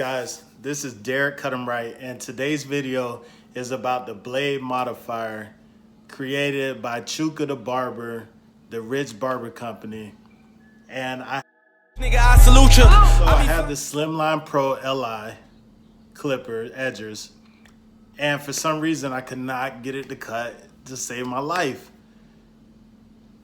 guys? This is Derek Cut 'em Right, and today's video is about the Blade Modifier created by Chuka the Barber, the Rich Barber Company. And I salute you. So I have the Slimline Pro Li clipper edgers, and for some reason I could not get it to cut to save my life.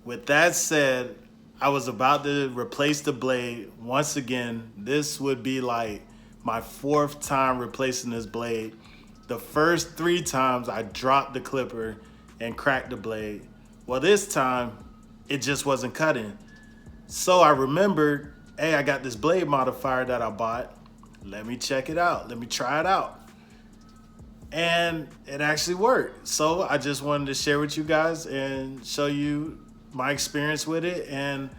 With that said, I was about to replace the blade once again. This would be like my 4th time replacing this blade. The first 3 times I dropped the clipper and cracked the blade. Well, this time it just wasn't cutting. So I remembered, hey, I got this blade modifier that I bought. Let me check it out. Let me try it out. And it actually worked. So I just wanted to share with you guys and show you my experience with it. And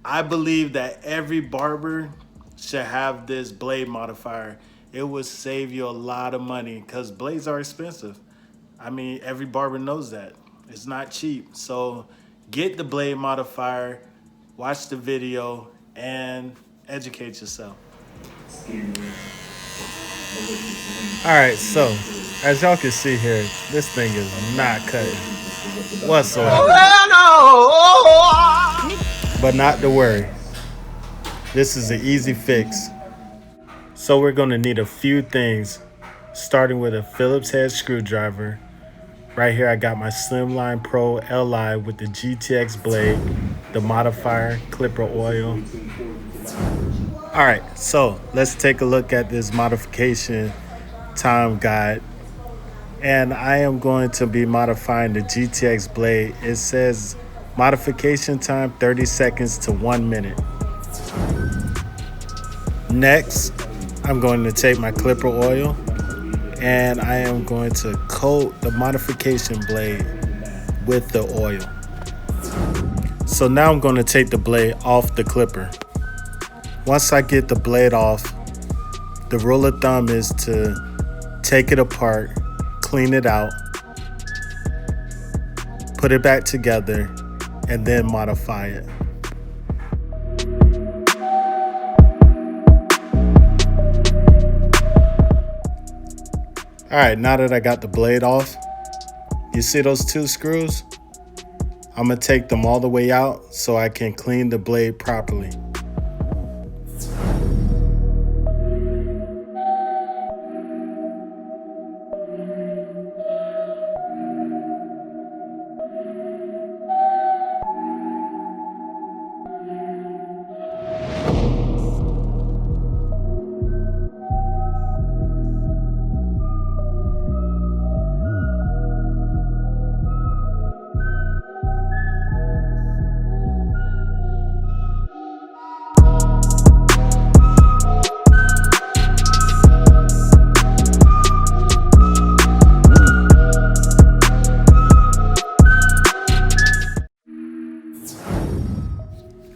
I believe that every barber should have this blade modifier. It would save you a lot of money because blades are expensive. I mean, every barber knows that. It's not cheap. So get the blade modifier, watch the video, and educate yourself. All right, so as y'all can see here, this thing is not cutting whatsoever. But not to worry, this is an easy fix. So we're gonna need a few things, starting with a Phillips head screwdriver. Right here I got my Slimline Pro Li with the GTX blade, the modifier, clipper oil. All right, so let's take a look at this modification time guide. And I am going to be modifying the GTX blade. It says modification time 30 seconds to 1 minute. Next, I'm going to take my clipper oil and I am going to coat the modification blade with the oil. So now I'm going to take the blade off the clipper. Once I get the blade off, the rule of thumb is to take it apart, clean it out, put it back together, and then modify it. All right, now that I got the blade off, you see those 2 screws? I'm gonna take them all the way out so I can clean the blade properly.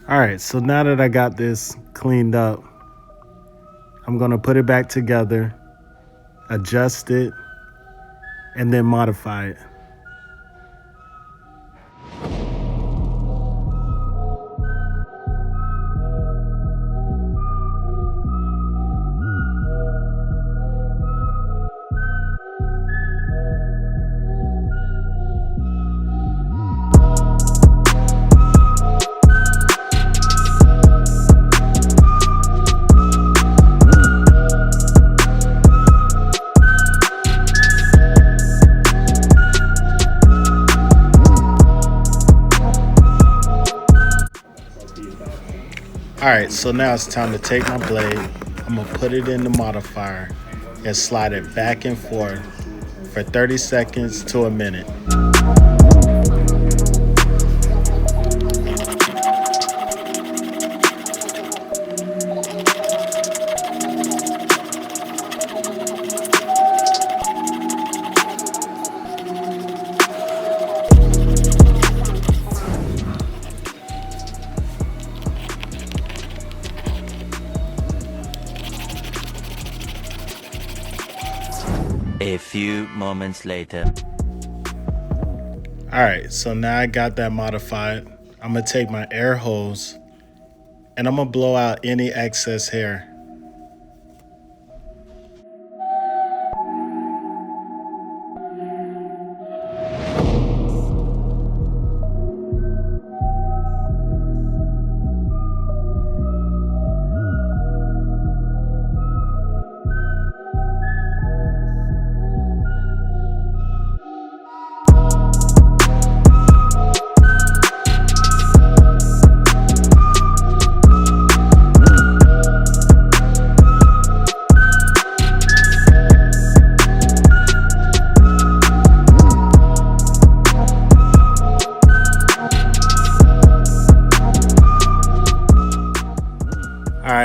All right, so now that I got this cleaned up, I'm gonna put it back together, adjust it, and then modify it. All right, so now it's time to take my blade. I'm gonna put it in the modifier and slide it back and forth for 30 seconds to a minute. A few moments later. All right, so now I got that modified. I'm gonna take my air hose and I'm gonna blow out any excess hair.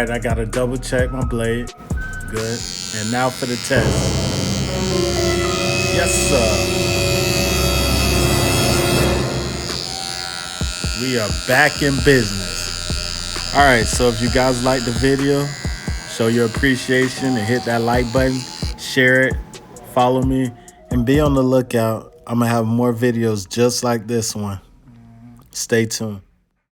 right, I gotta double check my blade. Good. And now for the test. Yes, sir. We are back in business. All right, so if you guys like the video, show your appreciation and hit that like button, share it, follow me, and be on the lookout. I'm gonna have more videos just like this one. Stay tuned.